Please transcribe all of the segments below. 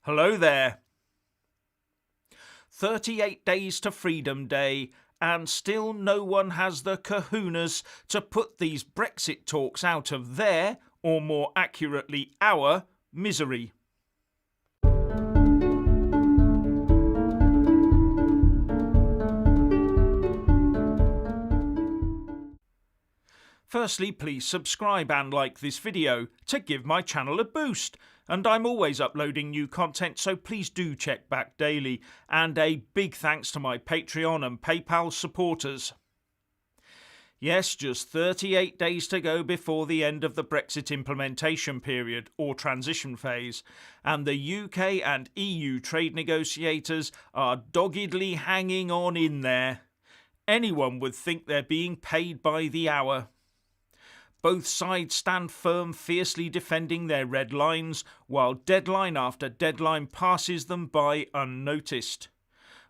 Hello there. 38 days to Freedom Day, and still no one has the kahunas to put these Brexit talks out of their, or more accurately our, misery. Firstly, please subscribe and like this video to give my channel a boost. And I'm always uploading new content, so please do check back daily. And a big thanks to my Patreon and PayPal supporters. Yes, just 38 days to go before the end of the Brexit implementation period, or transition phase, and the UK and EU trade negotiators are doggedly hanging on in there. Anyone would think they're being paid by the hour. Both sides stand firm, fiercely defending their red lines, while deadline after deadline passes them by unnoticed.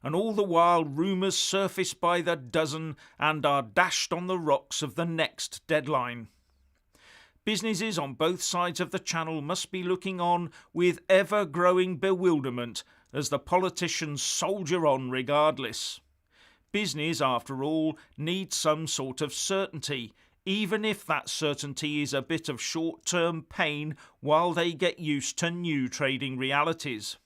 And all the while rumours surface by the dozen and are dashed on the rocks of the next deadline. Businesses on both sides of the channel must be looking on with ever-growing bewilderment as the politicians soldier on regardless. Business, after all, needs some sort of certainty, even if that certainty is a bit of short-term pain while they get used to new trading realities.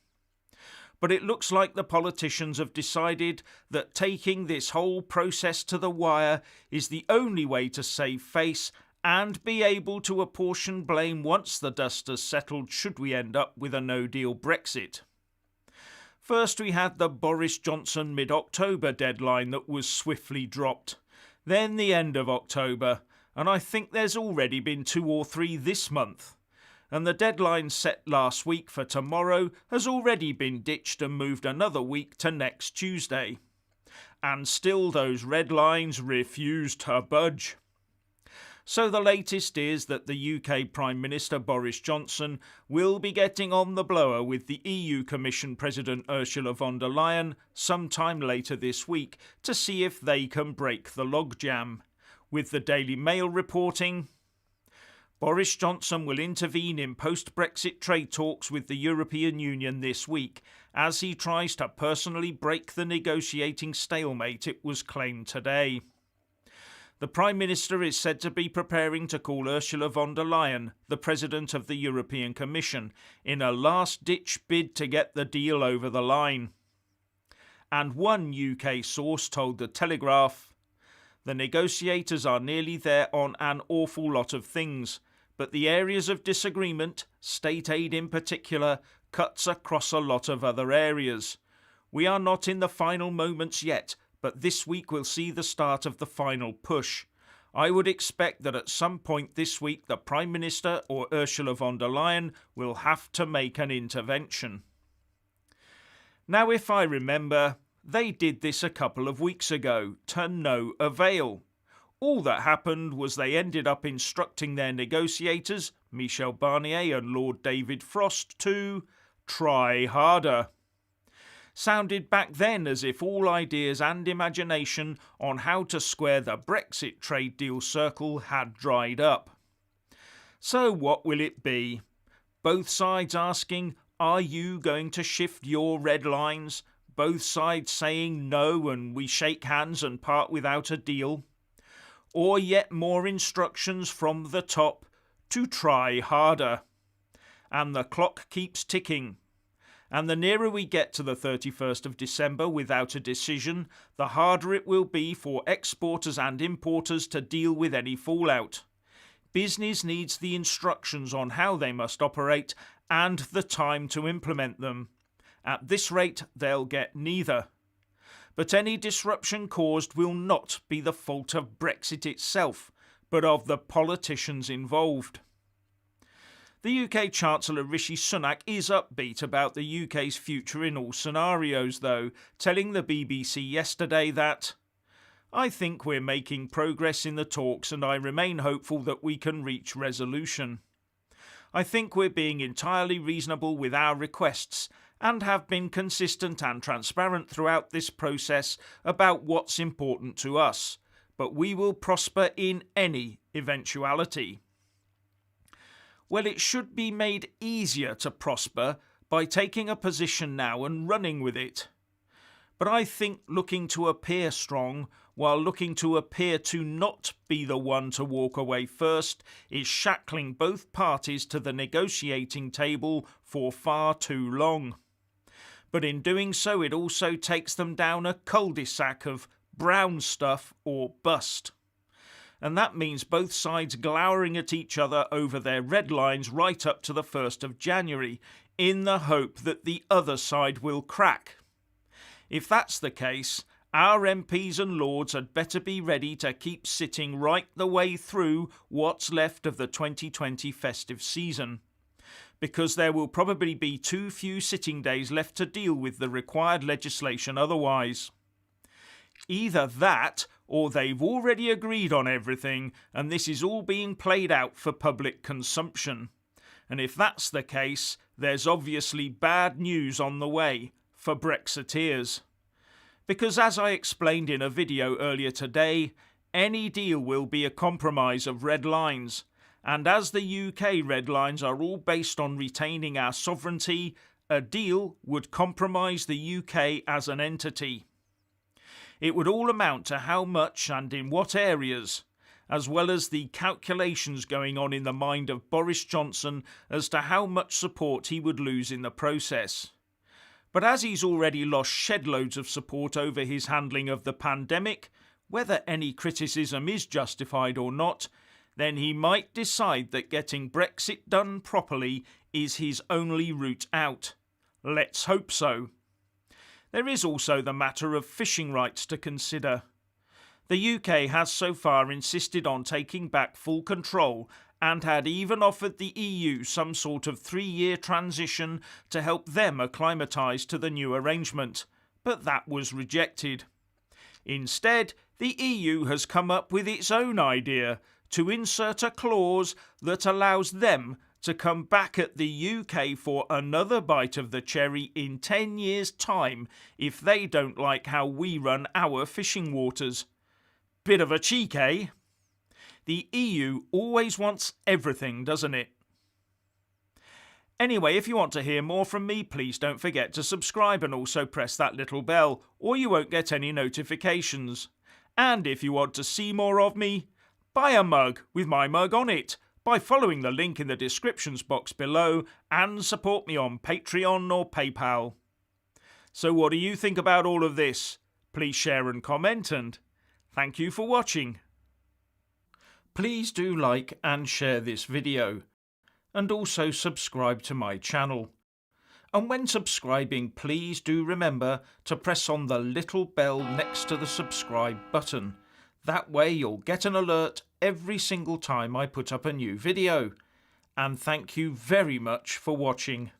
But it looks like the politicians have decided that taking this whole process to the wire is the only way to save face and be able to apportion blame once the dust has settled should we end up with a no-deal Brexit. First we had the Boris Johnson mid-October deadline that was swiftly dropped. Then the end of October, and I think there's already been 2 or 3 this month. And the deadline set last week for tomorrow has already been ditched and moved another week to next Tuesday. And still those red lines refuse to budge. So the latest is that the UK Prime Minister Boris Johnson will be getting on the blower with the EU Commission President Ursula von der Leyen sometime later this week to see if they can break the logjam. With the Daily Mail reporting, Boris Johnson will intervene in post-Brexit trade talks with the European Union this week as he tries to personally break the negotiating stalemate, it was claimed today. The Prime Minister is said to be preparing to call Ursula von der Leyen, the President of the European Commission, in a last-ditch bid to get the deal over the line. And one UK source told The Telegraph, the negotiators are nearly there on an awful lot of things, but the areas of disagreement, state aid in particular, cuts across a lot of other areas. We are not in the final moments yet, but this week will see the start of the final push. I would expect that at some point this week the Prime Minister or Ursula von der Leyen will have to make an intervention. Now, if I remember, they did this a couple of weeks ago, to no avail. All that happened was they ended up instructing their negotiators, Michel Barnier and Lord David Frost, to try harder. Sounded back then as if all ideas and imagination on how to square the Brexit trade deal circle had dried up. So what will it be? Both sides asking, are you going to shift your red lines? Both sides saying no and we shake hands and part without a deal? Or yet more instructions from the top to try harder. And the clock keeps ticking. And the nearer we get to the 31st of December without a decision, the harder it will be for exporters and importers to deal with any fallout. Business needs the instructions on how they must operate and the time to implement them. At this rate, they'll get neither. But any disruption caused will not be the fault of Brexit itself, but of the politicians involved. The UK Chancellor Rishi Sunak is upbeat about the UK's future in all scenarios, though, telling the BBC yesterday that, I think we're making progress in the talks and I remain hopeful that we can reach resolution. I think we're being entirely reasonable with our requests and have been consistent and transparent throughout this process about what's important to us, but we will prosper in any eventuality. Well, it should be made easier to prosper by taking a position now and running with it. But I think looking to appear strong while looking to appear to not be the one to walk away first is shackling both parties to the negotiating table for far too long. But in doing so, it also takes them down a cul-de-sac of brown stuff or bust. And that means both sides glowering at each other over their red lines right up to the 1st of January, in the hope that the other side will crack. If that's the case, our MPs and Lords had better be ready to keep sitting right the way through what's left of the 2020 festive season, because there will probably be too few sitting days left to deal with the required legislation otherwise. Either that, or they've already agreed on everything and this is all being played out for public consumption. And if that's the case, there's obviously bad news on the way for Brexiteers. Because as I explained in a video earlier today, any deal will be a compromise of red lines, and as the UK red lines are all based on retaining our sovereignty, a deal would compromise the UK as an entity. It would all amount to how much and in what areas, as well as the calculations going on in the mind of Boris Johnson as to how much support he would lose in the process. But as he's already lost shed loads of support over his handling of the pandemic, whether any criticism is justified or not, then he might decide that getting Brexit done properly is his only route out. Let's hope so. There is also the matter of fishing rights to consider. The UK has so far insisted on taking back full control and had even offered the EU some sort of 3-year transition to help them acclimatise to the new arrangement, but that was rejected. Instead, the EU has come up with its own idea to insert a clause that allows them to come back at the UK for another bite of the cherry in 10 years' time if they don't like how we run our fishing waters. Bit of a cheek, eh? The EU always wants everything, doesn't it? Anyway, if you want to hear more from me, please don't forget to subscribe and also press that little bell, or you won't get any notifications. And if you want to see more of me, buy a mug with my mug on it by following the link in the descriptions box below and support me on Patreon or PayPal. So what do you think about all of this? Please share and comment, and thank you for watching. Please do like and share this video, and also subscribe to my channel. And when subscribing, please do remember to press on the little bell next to the subscribe button. That way you'll get an alert every single time I put up a new video. And thank you very much for watching.